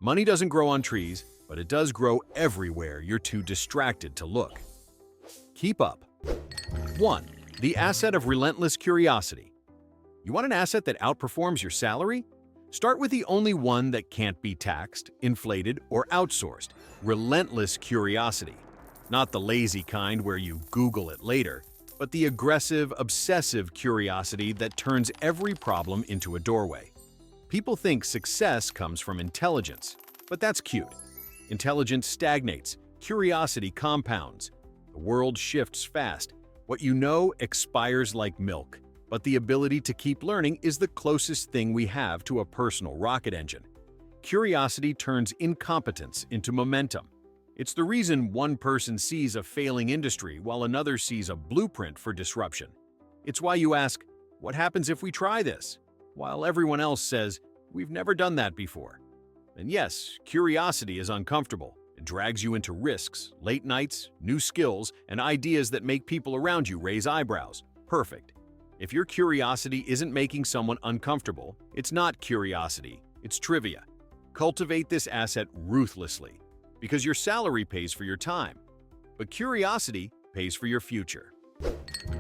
Money doesn't grow on trees, but it does grow everywhere you're too distracted to look. Keep up. 1. The asset of relentless curiosity. You want an asset that outperforms your salary? Start with the only one that can't be taxed, inflated, or outsourced: relentless curiosity. Not the lazy kind where you Google it later, but the aggressive, obsessive curiosity that turns every problem into a doorway. People think success comes from intelligence, but that's cute. Intelligence stagnates, curiosity compounds. The world shifts fast. What you know expires like milk, but the ability to keep learning is the closest thing we have to a personal rocket engine. Curiosity turns incompetence into momentum. It's the reason one person sees a failing industry while another sees a blueprint for disruption. It's why you ask, "What happens if we try this?" while everyone else says, "We've never done that before." And yes, curiosity is uncomfortable. It drags you into risks, late nights, new skills, and ideas that make people around you raise eyebrows. Perfect. If your curiosity isn't making someone uncomfortable, it's not curiosity, it's trivia. Cultivate this asset ruthlessly, because your salary pays for your time, but curiosity pays for your future.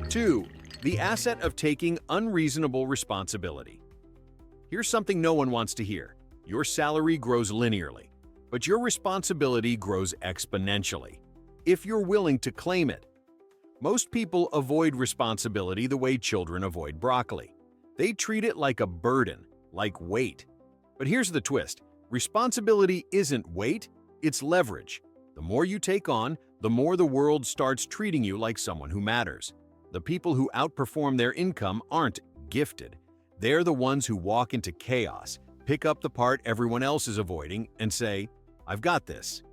2. The asset of taking unreasonable responsibility. Here's something no one wants to hear. Your salary grows linearly, but your responsibility grows exponentially, if you're willing to claim it. Most people avoid responsibility the way children avoid broccoli. They treat it like a burden, like weight. But here's the twist. Responsibility isn't weight, it's leverage. The more you take on, the more the world starts treating you like someone who matters. The people who outperform their income aren't gifted. They're the ones who walk into chaos, pick up the part everyone else is avoiding, and say, "I've got this."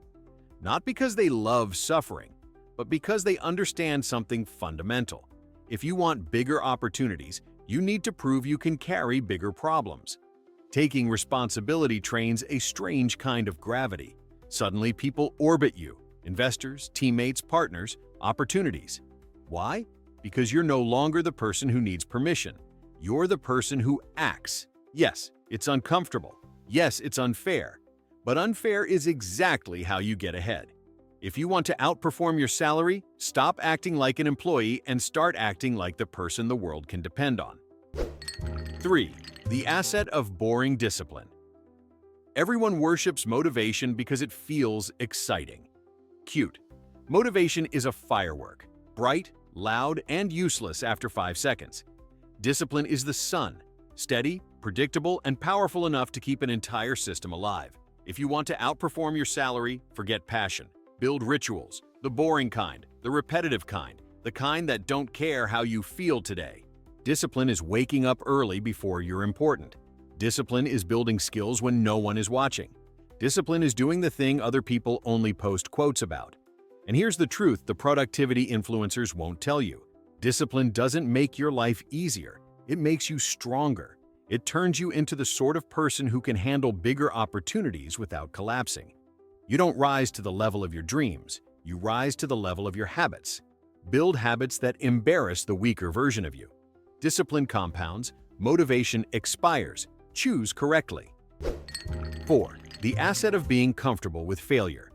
Not because they love suffering, but because they understand something fundamental. If you want bigger opportunities, you need to prove you can carry bigger problems. Taking responsibility trains a strange kind of gravity. Suddenly, people orbit you: investors, teammates, partners, opportunities. Why? Because you're no longer the person who needs permission. You're the person who acts. Yes, it's uncomfortable. Yes, it's unfair. But unfair is exactly how you get ahead. If you want to outperform your salary, stop acting like an employee and start acting like the person the world can depend on. 3. The asset of boring discipline. Everyone worships motivation because it feels exciting. Cute. Motivation is a firework, bright, loud, and useless after 5 seconds. Discipline is the sun, steady, predictable, and powerful enough to keep an entire system alive. If you want to outperform your salary, forget passion. Build rituals, the boring kind, the repetitive kind, the kind that don't care how you feel today. Discipline is waking up early before you're important. Discipline is building skills when no one is watching. Discipline is doing the thing other people only post quotes about. And here's the truth the productivity influencers won't tell you. Discipline doesn't make your life easier. It makes you stronger. It turns you into the sort of person who can handle bigger opportunities without collapsing. You don't rise to the level of your dreams. You rise to the level of your habits. Build habits that embarrass the weaker version of you. Discipline compounds. Motivation expires. Choose correctly. 4. The asset of being comfortable with failure.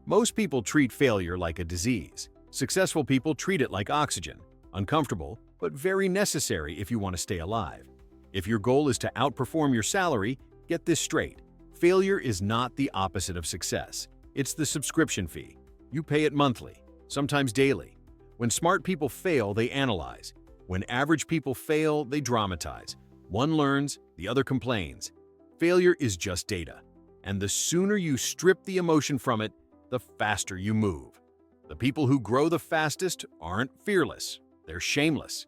Most people treat failure like a disease. Successful people treat it like oxygen. Uncomfortable, but very necessary if you want to stay alive. If your goal is to outperform your salary, get this straight. Failure is not the opposite of success. It's the subscription fee. You pay it monthly, sometimes daily. When smart people fail, they analyze. When average people fail, they dramatize. One learns, the other complains. Failure is just data. And the sooner you strip the emotion from it, the faster you move. The people who grow the fastest aren't fearless. They're shameless.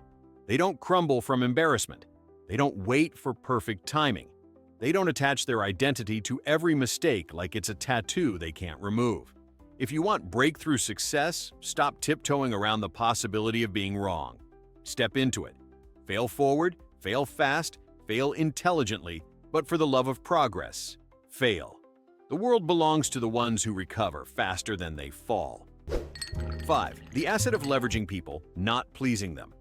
They don't crumble from embarrassment. They don't wait for perfect timing. They don't attach their identity to every mistake like it's a tattoo they can't remove. If you want breakthrough success, stop tiptoeing around the possibility of being wrong. Step into it. Fail forward, fail fast, fail intelligently, but for the love of progress, fail. The world belongs to the ones who recover faster than they fall. 5. The asset of leveraging people, not pleasing them.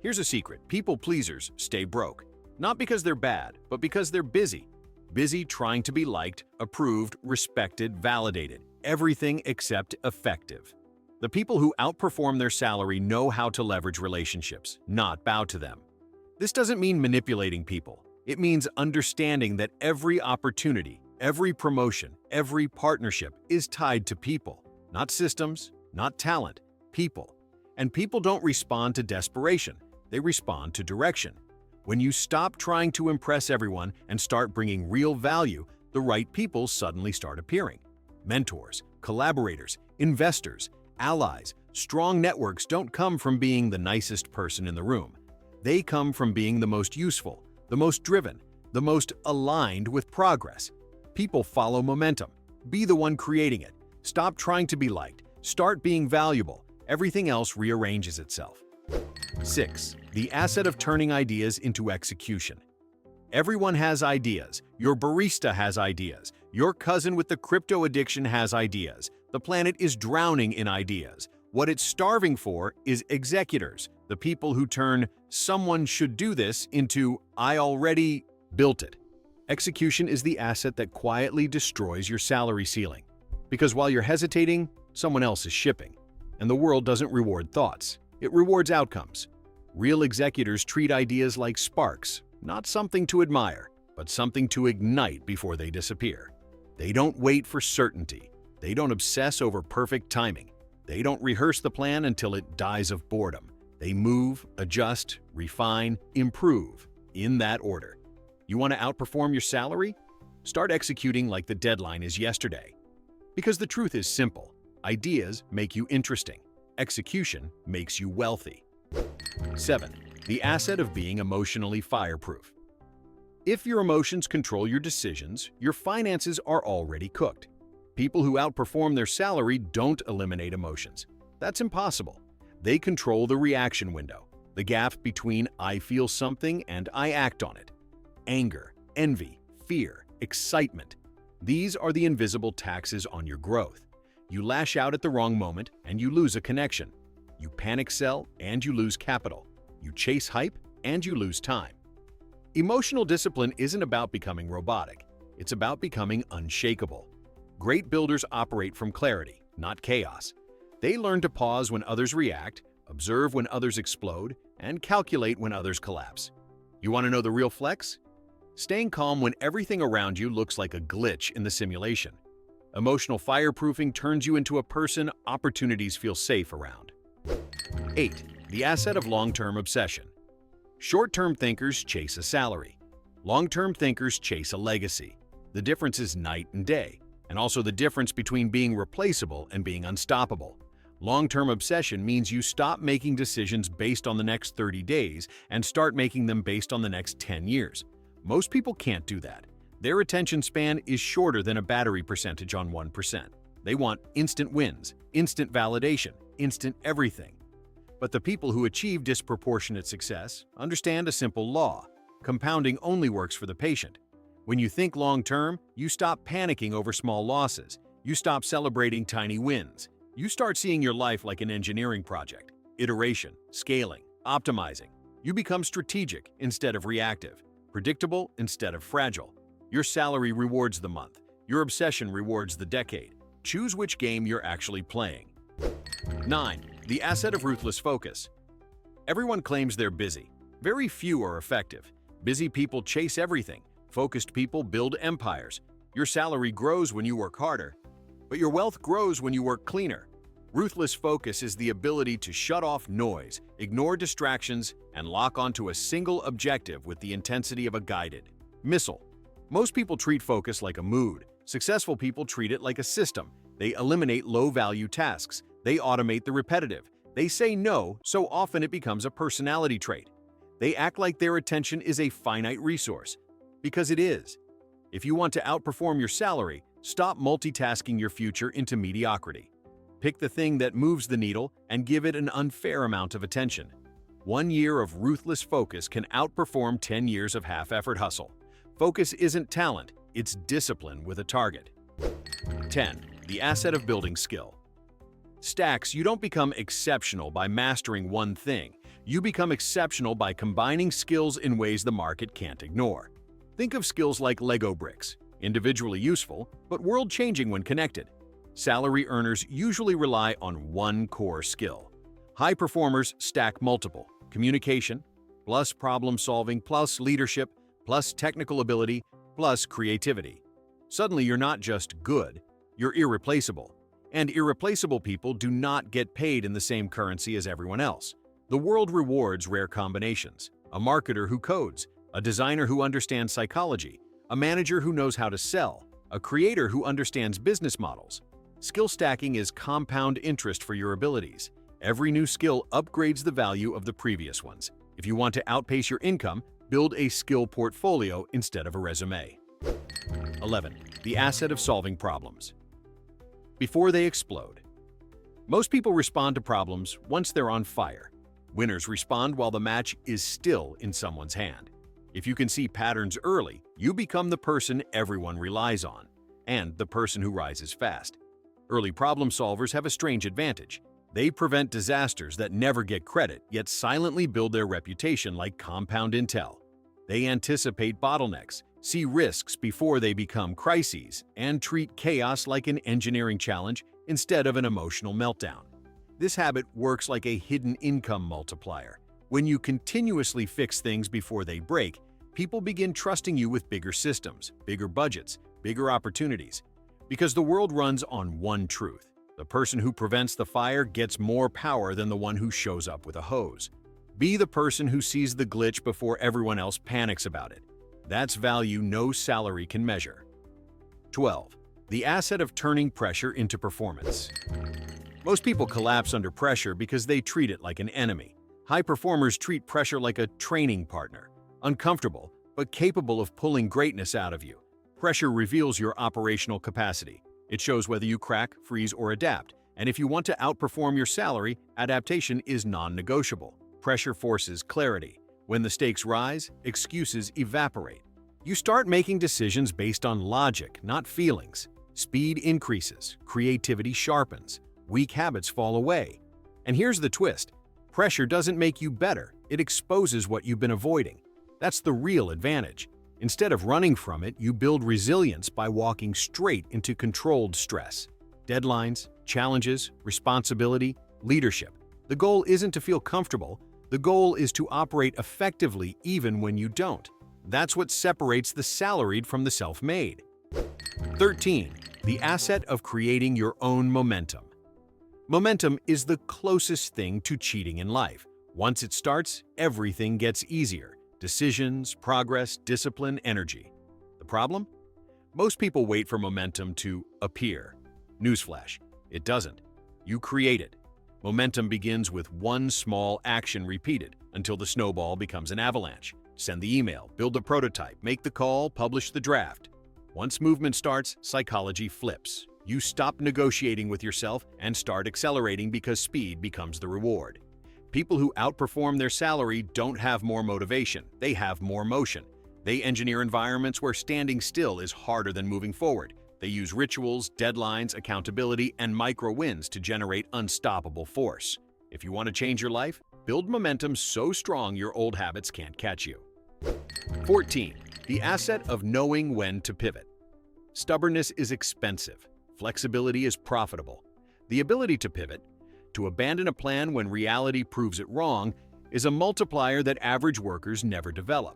Here's a secret. People pleasers stay broke. Not because they're bad, but because they're busy. busy trying to be liked, approved, respected, validated, everything except effective. The people who outperform their salary know how to leverage relationships, not bow to them. This doesn't mean manipulating people. It means understanding that every opportunity, every promotion, every partnership is tied to people, not systems, not talent, people. And people don't respond to desperation. They respond to direction. When you stop trying to impress everyone and start bringing real value, the right people suddenly start appearing. Mentors, collaborators, investors, allies, strong networks don't come from being the nicest person in the room. They come from being the most useful, the most driven, the most aligned with progress. People follow momentum. Be the one creating it. Stop trying to be liked. Start being valuable. Everything else rearranges itself. 6. The asset of turning ideas into execution. Everyone has ideas. Your barista has ideas. Your cousin with the crypto addiction has ideas. The planet is drowning in ideas. What it's starving for is executors, the people who turn "someone should do this" into "I already built it." Execution is the asset that quietly destroys your salary ceiling. Because while you're hesitating, someone else is shipping. And the world doesn't reward thoughts. It rewards outcomes. Real executors treat ideas like sparks, not something to admire, but something to ignite before they disappear. They don't wait for certainty. They don't obsess over perfect timing. They don't rehearse the plan until it dies of boredom. They move, adjust, refine, improve, in that order. You want to outperform your salary? Start executing like the deadline is yesterday. Because the truth is simple. Ideas make you interesting. Execution makes you wealthy. 7. The asset of being emotionally fireproof. If your emotions control your decisions, your finances are already cooked. People who outperform their salary don't eliminate emotions. That's impossible. They control the reaction window, the gap between "I feel something" and "I act on it." Anger, envy, fear, excitement. These are the invisible taxes on your growth. You lash out at the wrong moment and you lose a connection. You panic sell and you lose capital. You chase hype and you lose time. Emotional discipline isn't about becoming robotic. It's about becoming unshakable. Great builders operate from clarity, not chaos. They learn to pause when others react, observe when others explode, and calculate when others collapse. You want to know the real flex? Staying calm when everything around you looks like a glitch in the simulation. Emotional fireproofing turns you into a person opportunities feel safe around. 8. The asset of long-term obsession. Short-term thinkers chase a salary. Long-term thinkers chase a legacy. The difference is night and day, and also the difference between being replaceable and being unstoppable. Long-term obsession means you stop making decisions based on the next 30 days and start making them based on the next 10 years. Most people can't do that. Their attention span is shorter than a battery percentage on 1%. They want instant wins, instant validation, instant everything. But the people who achieve disproportionate success understand a simple law. Compounding only works for the patient. When you think long-term, you stop panicking over small losses. You stop celebrating tiny wins. You start seeing your life like an engineering project. Iteration, scaling, optimizing. You become strategic instead of reactive, predictable instead of fragile. Your salary rewards the month. Your obsession rewards the decade. Choose which game you're actually playing. 9. The asset of ruthless focus. Everyone claims they're busy. Very few are effective. Busy people chase everything. Focused people build empires. Your salary grows when you work harder, but your wealth grows when you work cleaner. Ruthless focus is the ability to shut off noise, ignore distractions, and lock onto a single objective with the intensity of a guided missile. Most people treat focus like a mood. Successful people treat it like a system. They eliminate low-value tasks. They automate the repetitive. They say no so often it becomes a personality trait. They act like their attention is a finite resource. Because it is. If you want to outperform your salary, stop multitasking your future into mediocrity. Pick the thing that moves the needle and give it an unfair amount of attention. 1 year of ruthless focus can outperform 10 years of half-effort hustle. Focus isn't talent, it's discipline with a target. 10. The asset of building skill. Stacks, you don't become exceptional by mastering one thing. You become exceptional by combining skills in ways the market can't ignore. Think of skills like Lego bricks, individually useful, but world-changing when connected. Salary earners usually rely on one core skill. High performers stack multiple: communication, plus problem-solving, plus leadership, plus technical ability, plus creativity. Suddenly, you're not just good, you're irreplaceable. And irreplaceable people do not get paid in the same currency as everyone else. The world rewards rare combinations: a marketer who codes, a designer who understands psychology, a manager who knows how to sell, a creator who understands business models. Skill stacking is compound interest for your abilities. Every new skill upgrades the value of the previous ones. If you want to outpace your income, build a skill portfolio instead of a resume. 11. The asset of solving problems before they explode. Most people respond to problems once they're on fire. Winners respond while the match is still in someone's hand. If you can see patterns early, you become the person everyone relies on, and the person who rises fast. Early problem solvers have a strange advantage. They prevent disasters that never get credit, yet silently build their reputation like compound intel. They anticipate bottlenecks, see risks before they become crises, and treat chaos like an engineering challenge instead of an emotional meltdown. This habit works like a hidden income multiplier. When you continuously fix things before they break, people begin trusting you with bigger systems, bigger budgets, bigger opportunities. Because the world runs on one truth: the person who prevents the fire gets more power than the one who shows up with a hose. Be the person who sees the glitch before everyone else panics about it. That's value no salary can measure. 12. The asset of turning pressure into performance. Most people collapse under pressure because they treat it like an enemy. High performers treat pressure like a training partner, uncomfortable, but capable of pulling greatness out of you. Pressure reveals your operational capacity. It shows whether you crack, freeze, or adapt. And if you want to outperform your salary, adaptation is non-negotiable. Pressure forces clarity. When the stakes rise, excuses evaporate. You start making decisions based on logic, not feelings. Speed increases, creativity sharpens, weak habits fall away. And here's the twist: pressure doesn't make you better, it exposes what you've been avoiding. That's the real advantage. Instead of running from it, you build resilience by walking straight into controlled stress. Deadlines, challenges, responsibility, leadership. The goal isn't to feel comfortable. The goal is to operate effectively even when you don't. That's what separates the salaried from the self-made. 13. The asset of creating your own momentum. Momentum is the closest thing to cheating in life. Once it starts, everything gets easier. Decisions, progress, discipline, energy. The problem? Most people wait for momentum to appear. Newsflash: it doesn't. You create it. Momentum begins with one small action repeated until the snowball becomes an avalanche. Send the email, build the prototype, make the call, publish the draft. Once movement starts, psychology flips. You stop negotiating with yourself and start accelerating because speed becomes the reward. People who outperform their salary don't have more motivation, they have more motion. They engineer environments where standing still is harder than moving forward. They use rituals, deadlines, accountability, and micro wins to generate unstoppable force. If you want to change your life, build momentum so strong your old habits can't catch you. 14. The asset of knowing when to pivot. Stubbornness is expensive. Flexibility is profitable. The ability to pivot, to abandon a plan when reality proves it wrong, is a multiplier that average workers never develop.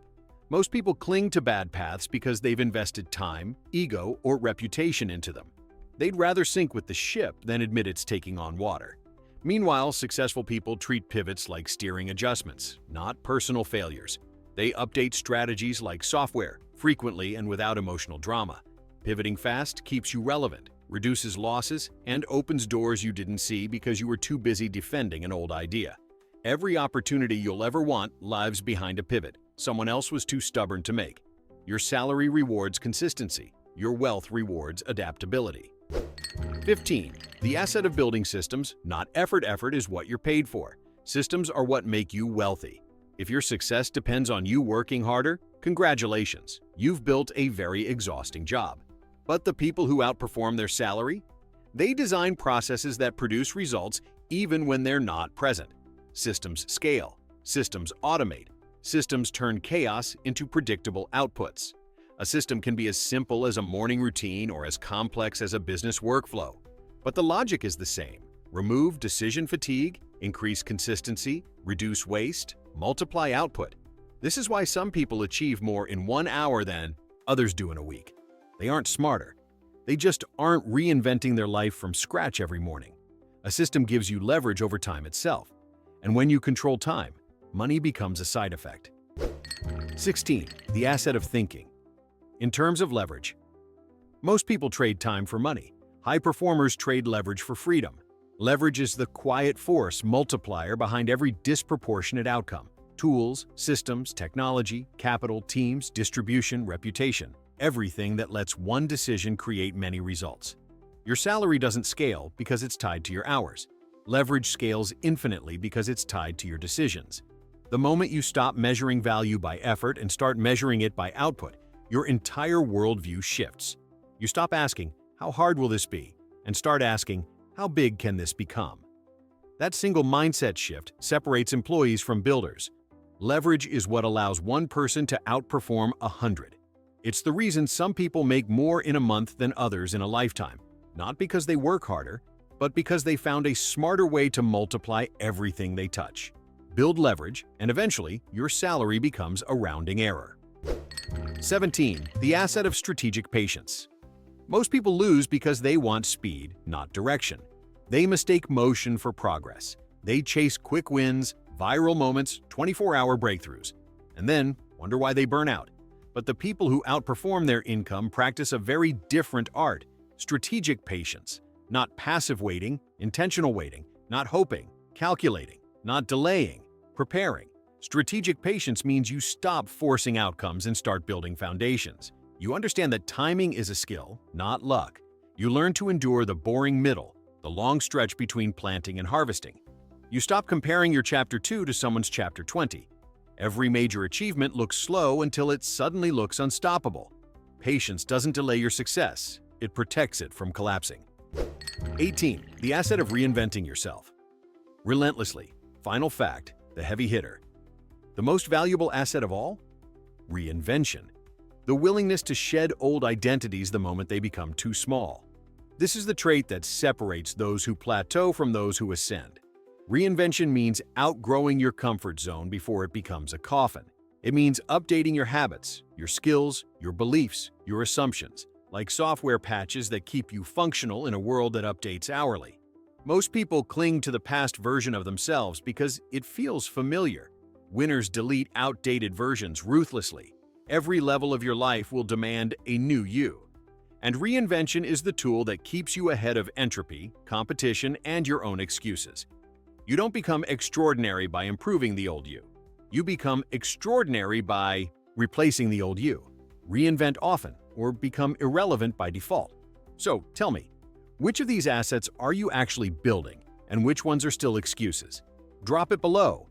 Most people cling to bad paths because they've invested time, ego, or reputation into them. They'd rather sink with the ship than admit it's taking on water. Meanwhile, successful people treat pivots like steering adjustments, not personal failures. They update strategies like software, frequently and without emotional drama. Pivoting fast keeps you relevant, reduces losses, and opens doors you didn't see because you were too busy defending an old idea. Every opportunity you'll ever want lies behind a pivot someone else was too stubborn to make. Your salary rewards consistency. Your wealth rewards adaptability. 15. The asset of building systems, not effort. Effort is what you're paid for. Systems are what make you wealthy. If your success depends on you working harder, congratulations, you've built a very exhausting job. But the people who outperform their salary? They design processes that produce results even when they're not present. Systems scale. Systems automate. Systems turn chaos into predictable outputs. A system can be as simple as a morning routine or as complex as a business workflow. But the logic is the same. Remove decision fatigue, increase consistency, reduce waste, multiply output. This is why some people achieve more in 1 hour than others do in a week. They aren't smarter. They just aren't reinventing their life from scratch every morning. A system gives you leverage over time itself. And when you control time, money becomes a side effect. 16. The asset of thinking. In terms of leverage, most people trade time for money. High performers trade leverage for freedom. Leverage is the quiet force multiplier behind every disproportionate outcome. Tools, systems, technology, capital, teams, distribution, reputation. Everything that lets one decision create many results. Your salary doesn't scale because it's tied to your hours. Leverage scales infinitely because it's tied to your decisions. The moment you stop measuring value by effort and start measuring it by output, your entire worldview shifts. You stop asking, "How hard will this be?" and start asking, "How big can this become?" That single mindset shift separates employees from builders. Leverage is what allows one person to outperform 100. It's the reason some people make more in a month than others in a lifetime, not because they work harder, but because they found a smarter way to multiply everything they touch. Build leverage, and eventually, your salary becomes a rounding error. 17. The asset of strategic patience. Most people lose because they want speed, not direction. They mistake motion for progress. They chase quick wins, viral moments, 24-hour breakthroughs, and then wonder why they burn out. But the people who outperform their income practice a very different art: strategic patience. Not passive waiting, intentional waiting, not hoping, calculating, not delaying, preparing. Strategic patience means you stop forcing outcomes and start building foundations. You understand that timing is a skill, not luck. You learn to endure the boring middle, the long stretch between planting and harvesting. You stop comparing your chapter 2 to someone's chapter 20. Every major achievement looks slow until it suddenly looks unstoppable. Patience doesn't delay your success, it protects it from collapsing. 18. The asset of reinventing yourself. Relentlessly. Final fact, the heavy hitter. The most valuable asset of all? Reinvention. The willingness to shed old identities the moment they become too small. This is the trait that separates those who plateau from those who ascend. Reinvention means outgrowing your comfort zone before it becomes a coffin. It means updating your habits, your skills, your beliefs, your assumptions, like software patches that keep you functional in a world that updates hourly. Most people cling to the past version of themselves because it feels familiar. Winners delete outdated versions ruthlessly. Every level of your life will demand a new you. And reinvention is the tool that keeps you ahead of entropy, competition, and your own excuses. You don't become extraordinary by improving the old you. You become extraordinary by replacing the old you. Reinvent often, or become irrelevant by default. So, tell me, which of these assets are you actually building, and which ones are still excuses? Drop it below.